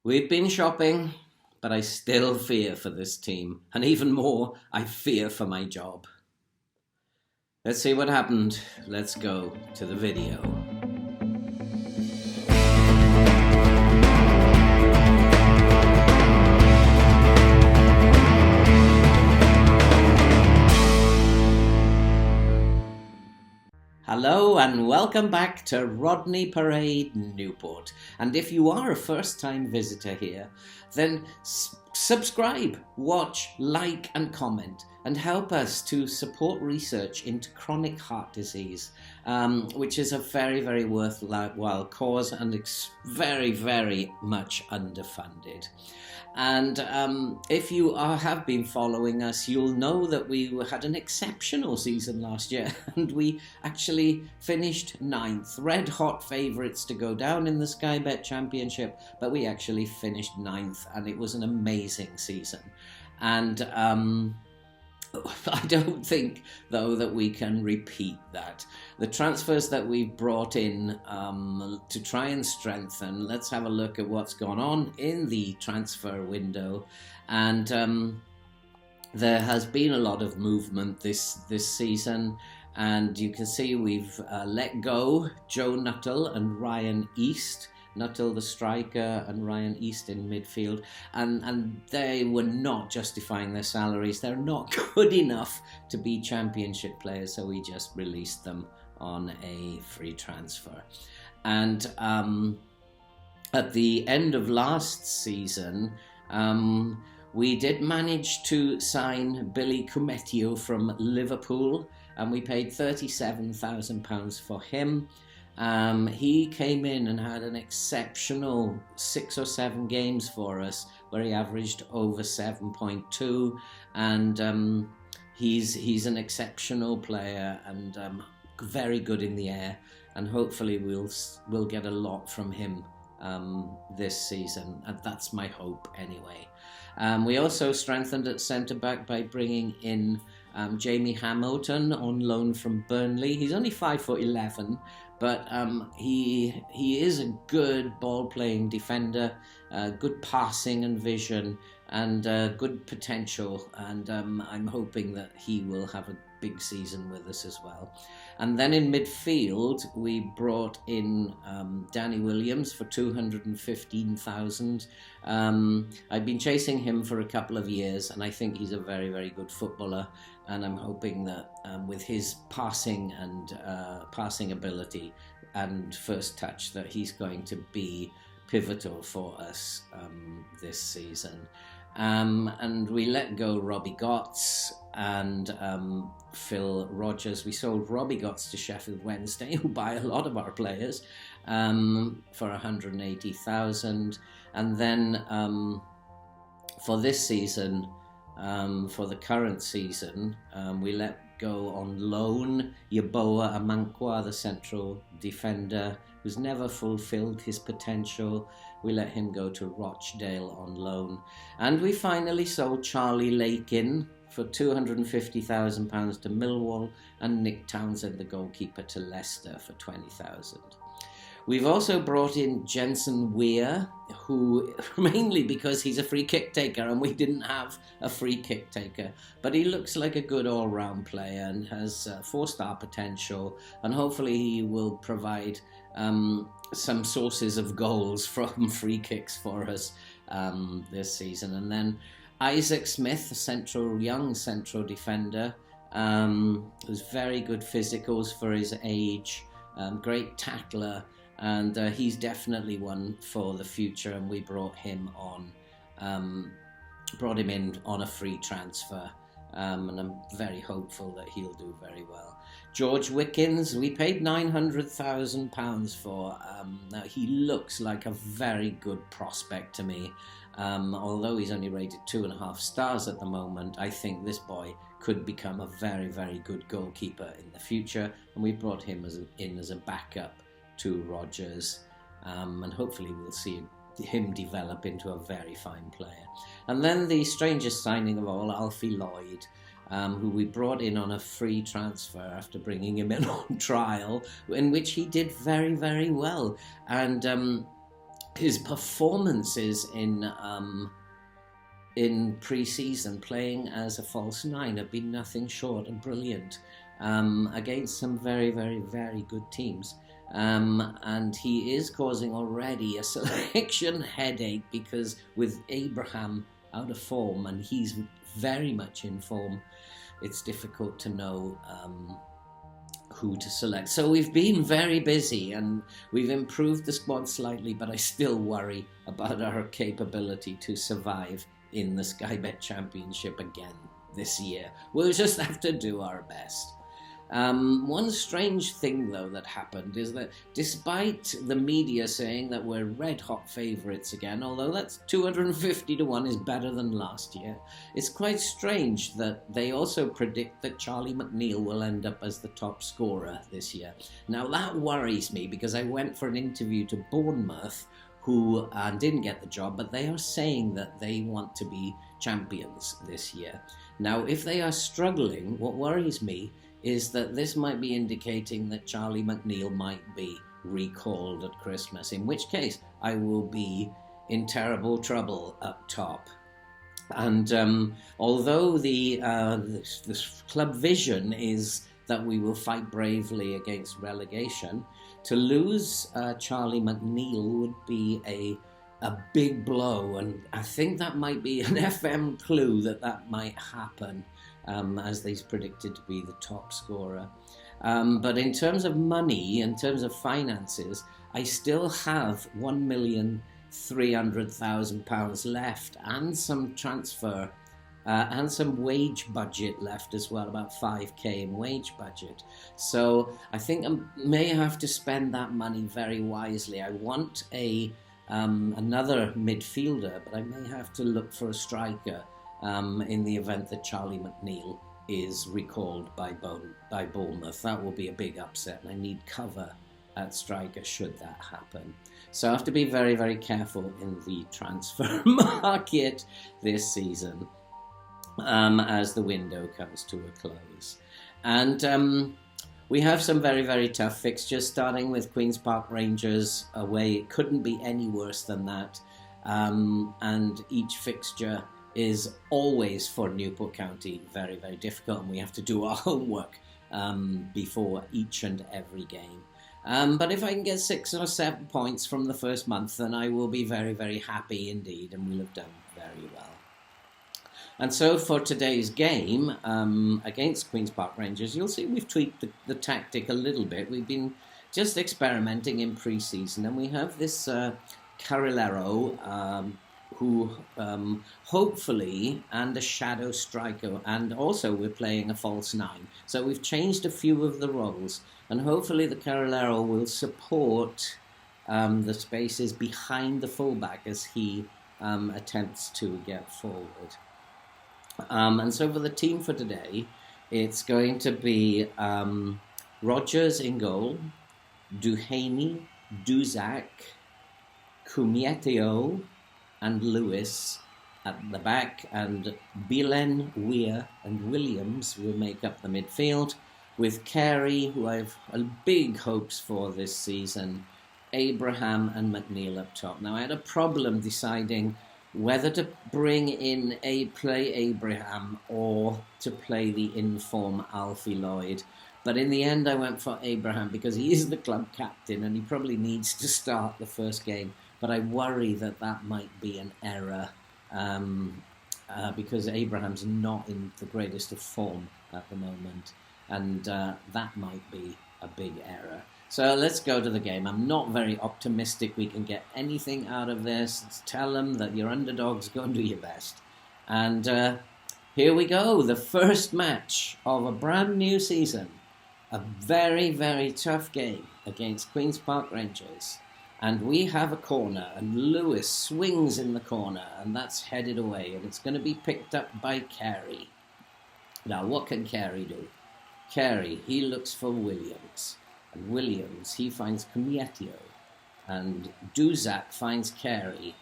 We've been shopping, but I still fear for this team. And even more, I fear for my job. Let's see what happened. Let's go to the video. Hello and welcome back to Rodney Parade, Newport. And if you are a first-time visitor here, then subscribe, watch, like and comment and help us to support research into chronic heart disease, which is a very, very worthwhile cause and very, very much underfunded. And if you have been following us, you'll know that we had an exceptional season last year and we actually finished 9th. Red hot favourites to go down in the Sky Bet Championship, but we actually finished 9th and it was an amazing season. And I don't think, though, that we can repeat that. The transfers that we've brought in to try and strengthen, let's have a look at what's gone on in the transfer window. And there has been a lot of movement this season. And you can see we've let go Joe Nuttall and Ryan East. Nuttall the striker and Ryan East in midfield, and they were not justifying their salaries. They're not good enough to be championship players, so we just released them on a free transfer. And at the end of last season, we did manage to sign Billy Cumetio from Liverpool, and we paid £37,000 for him. He came in and had an exceptional 6 or 7 games for us where he averaged over 7.2, and he's an exceptional player and very good in the air, and hopefully we'll get a lot from him this season, and that's my hope anyway. We also strengthened at centre-back by bringing in Jamie Hamilton on loan from Burnley. He's only 5'11", but he is a good ball-playing defender, good passing and vision, and good potential. And I'm hoping that he will have a big season with us as well. And then in midfield, we brought in Danny Williams for $215,000. I've been chasing him for a couple of years, and I think he's a very, very good footballer. And I'm hoping that with his passing and passing ability and first touch, that he's going to be pivotal for us this season. And we let go Robbie Gotts and Phil Rogers. We sold Robbie Gotts to Sheffield Wednesday, who buy a lot of our players, for $180,000. And then for this season, for the current season, we let go on loan Yeboah Amankwa, the central defender, who's never fulfilled his potential. We let him go to Rochdale on loan. And we finally sold Charlie Lakin for £250,000 to Millwall, and Nick Townsend, the goalkeeper, to Leicester for $20,000. We've also brought in Jensen Weir, who, mainly because he's a free kick taker and we didn't have a free kick taker, but he looks like a good all-round player and has 4-star potential, and hopefully he will provide some sources of goals from free kicks for us this season. And then Isaac Smith, a young central defender, who's very good physicals for his age, great tackler, and he's definitely one for the future, and we brought him in on a free transfer, and I'm very hopeful that he'll do very well. George Wickens, we paid £900,000 for. Now he looks like a very good prospect to me. Although he's only rated 2.5 stars at the moment, I think this boy could become a very, very good goalkeeper in the future, and we brought him in as a backup to Rogers, and hopefully we'll see him develop into a very fine player. And then the strangest signing of all, Alfie Lloyd, who we brought in on a free transfer after bringing him in on trial, in which he did very, very well. And his performances in pre-season playing as a false nine have been nothing short of brilliant against some very, very, very good teams. And he is causing already a selection headache, because with Abraham out of form and he's very much in form, it's difficult to know who to select. So we've been very busy and we've improved the squad slightly, but I still worry about our capability to survive in the Sky Bet Championship again this year. We'll just have to do our best. One strange thing, though, that happened is that despite the media saying that we're red-hot favourites again, although that's 250 to 1 is better than last year, it's quite strange that they also predict that Charlie McNeil will end up as the top scorer this year. Now, that worries me, because I went for an interview to Bournemouth, who didn't get the job, but they are saying that they want to be champions this year. Now, if they are struggling, what worries me is that this might be indicating that Charlie McNeil might be recalled at Christmas, in which case I will be in terrible trouble up top. And although the club vision is that we will fight bravely against relegation, to lose Charlie McNeil would be a big blow, and I think that might be an FM clue that might happen, as he's predicted to be the top scorer. But in terms of money, in terms of finances, I still have £1,300,000 left, and some transfer and some wage budget left as well, about 5k in wage budget. So I think I may have to spend that money very wisely. I want another midfielder, but I may have to look for a striker in the event that Charlie McNeil is recalled by Bournemouth. That will be a big upset, and I need cover at striker should that happen. So I have to be very, very careful in the transfer market this season, as the window comes to a close. And we have some very, very tough fixtures, starting with Queen's Park Rangers away. It couldn't be any worse than that. And each fixture is always, for Newport County, very, very difficult, and we have to do our homework before each and every game. But if I can get 6 or 7 points from the first month, then I will be very, very happy indeed, and we'll have done very well. And so for today's game against Queen's Park Rangers, you'll see we've tweaked the tactic a little bit. We've been just experimenting in pre-season, and we have this Carrilero who hopefully, and a shadow striker, and also we're playing a false nine. So we've changed a few of the roles, and hopefully the Carrilero will support the spaces behind the fullback as he attempts to get forward. And so for the team for today, it's going to be Rogers in goal, Duhaney, Duzak, Kumietio, and Lewis at the back, and Bilen, Weir, and Williams will make up the midfield, with Carey, who I've big hopes for this season, Abraham and McNeil up top. Now, I had a problem deciding whether to bring in play Abraham or to play the in-form Alfie Lloyd. But in the end, I went for Abraham because he is the club captain and he probably needs to start the first game. But I worry that might be an error because Abraham's not in the greatest of form at the moment. And that might be a big error. So let's go to the game. I'm not very optimistic we can get anything out of this. Let's tell them that you're underdogs, go and do your best. And here we go, the first match of a brand new season. A very, very tough game against Queen's Park Rangers. And we have a corner, and Lewis swings in the corner, and that's headed away, and it's going to be picked up by Carey. Now, what can Carey do? Carey, he looks for Williams. And Williams, he finds Kumietio. And Duzak finds Carey.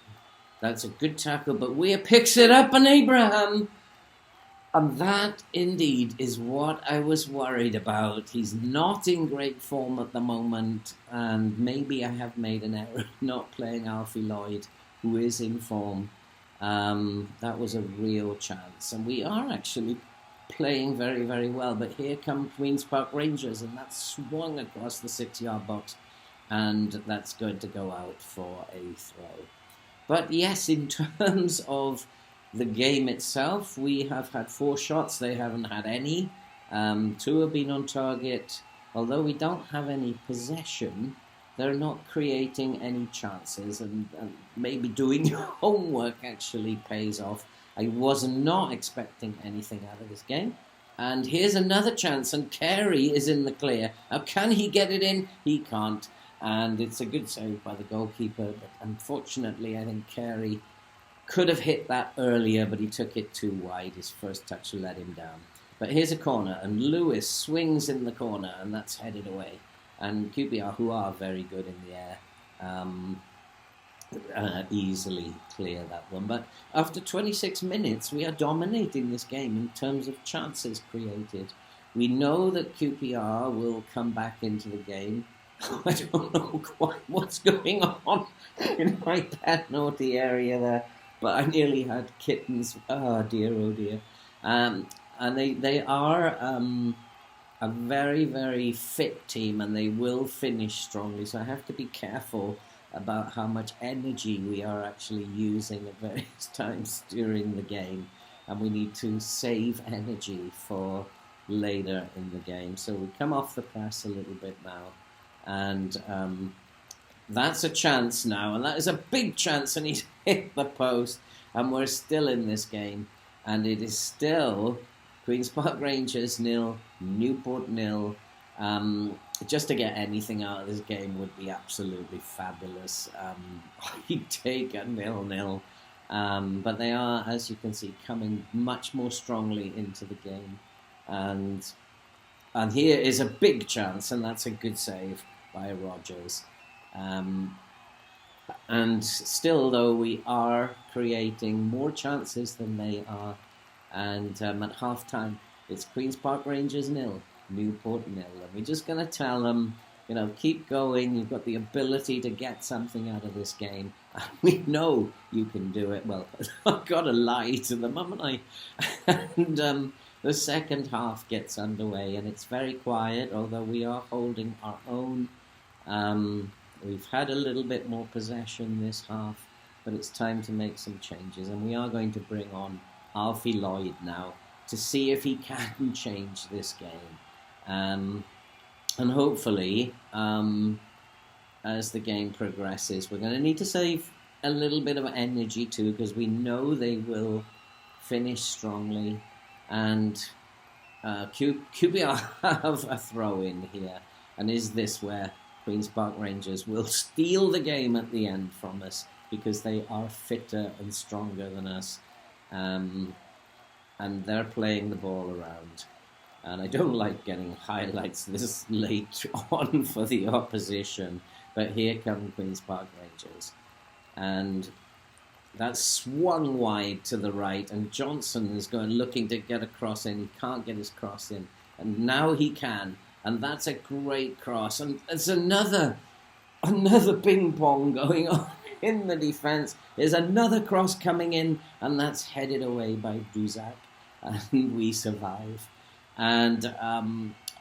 That's a good tackle, but Weir picks it up, and Abraham... And that indeed is what I was worried about. He's not in great form at the moment, and maybe I have made an error not playing Alfie Lloyd, who is in form. That was a real chance, and we are actually playing very, very well. But here come Queen's Park Rangers, and that's swung across the 6-yard box, and that's going to go out for a throw. But yes, in terms of the game itself, we have had 4 shots. They haven't had any. 2 have been on target. Although we don't have any possession, they're not creating any chances. And maybe doing your homework actually pays off. I was not expecting anything out of this game. And here's another chance, and Carey is in the clear. Now, can he get it in? He can't. And it's a good save by the goalkeeper. But unfortunately, I think Carey could have hit that earlier, but he took it too wide. His first touch let him down. But here's a corner, and Lewis swings in the corner, and that's headed away. And QPR, who are very good in the air, easily clear that one. But after 26 minutes, we are dominating this game in terms of chances created. We know that QPR will come back into the game. I don't know quite what's going on in my penalty area there. But I nearly had kittens. Oh dear, oh dear. And they are a very, very fit team, and they will finish strongly. So I have to be careful about how much energy we are actually using at various times during the game. And we need to save energy for later in the game. So we come off the press a little bit now. And that's a chance now, and that is a big chance, and he's hit the post, and we're still in this game, and it is still Queen's Park Rangers 0, Newport 0. Just to get anything out of this game would be absolutely fabulous. You'd take a 0-0, but they are, as you can see, coming much more strongly into the game, and here is a big chance, and that's a good save by Rogers. And still, though, we are creating more chances than they are. And at half-time, it's Queen's Park Rangers 0, Newport 0. And we're just going to tell them, keep going. You've got the ability to get something out of this game. And we know you can do it. Well, I've got to lie to them, haven't I? And the second half gets underway, and it's very quiet, although we are holding our own. We've had a little bit more possession this half, but it's time to make some changes, and we are going to bring on Alfie Lloyd now to see if he can change this game. And hopefully, as the game progresses, we're going to need to save a little bit of energy too, because we know they will finish strongly, and QPR have a throw-in here, and is this where Queen's Park Rangers will steal the game at the end from us, because they are fitter and stronger than us, and they're playing the ball around. And I don't like getting highlights this late on for the opposition, but here come Queen's Park Rangers. And that's swung wide to the right, and Johnson is looking to get a cross in. He can't get his cross in, and now he can. And that's a great cross. And it's another ping pong going on in the defence. There's another cross coming in, and that's headed away by Duzak. And we survive. And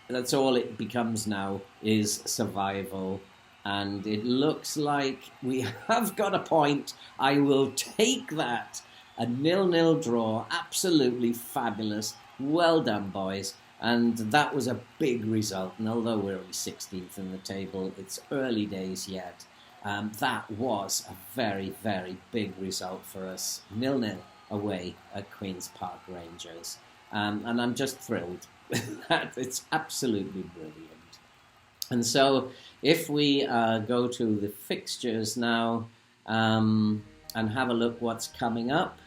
that's all it becomes now, is survival. And it looks like we have got a point. I will take that. A 0-0 draw. Absolutely fabulous. Well done, boys. And that was a big result. And although we're only 16th in the table, it's early days yet. That was a very, very big result for us. 0-0 away at Queen's Park Rangers. And I'm just thrilled. It's absolutely brilliant. And so if we go to the fixtures now and have a look what's coming up.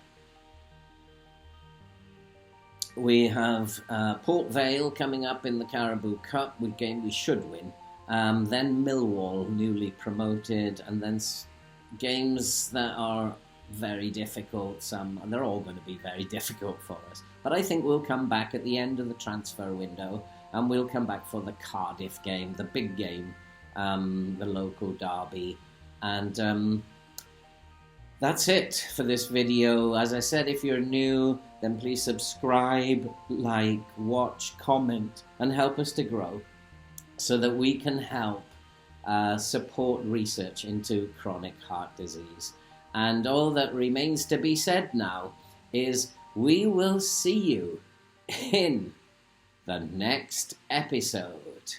We have Port Vale coming up in the Caribou Cup, with game we should win. Then Millwall, newly promoted, and then games that are very difficult, some, and they're all going to be very difficult for us. But I think we'll come back at the end of the transfer window, and we'll come back for the Cardiff game, the big game, the local derby. And that's it for this video. As I said, if you're new, then please subscribe, like, watch, comment, and help us to grow so that we can help support research into chronic heart disease. And all that remains to be said now is we will see you in the next episode.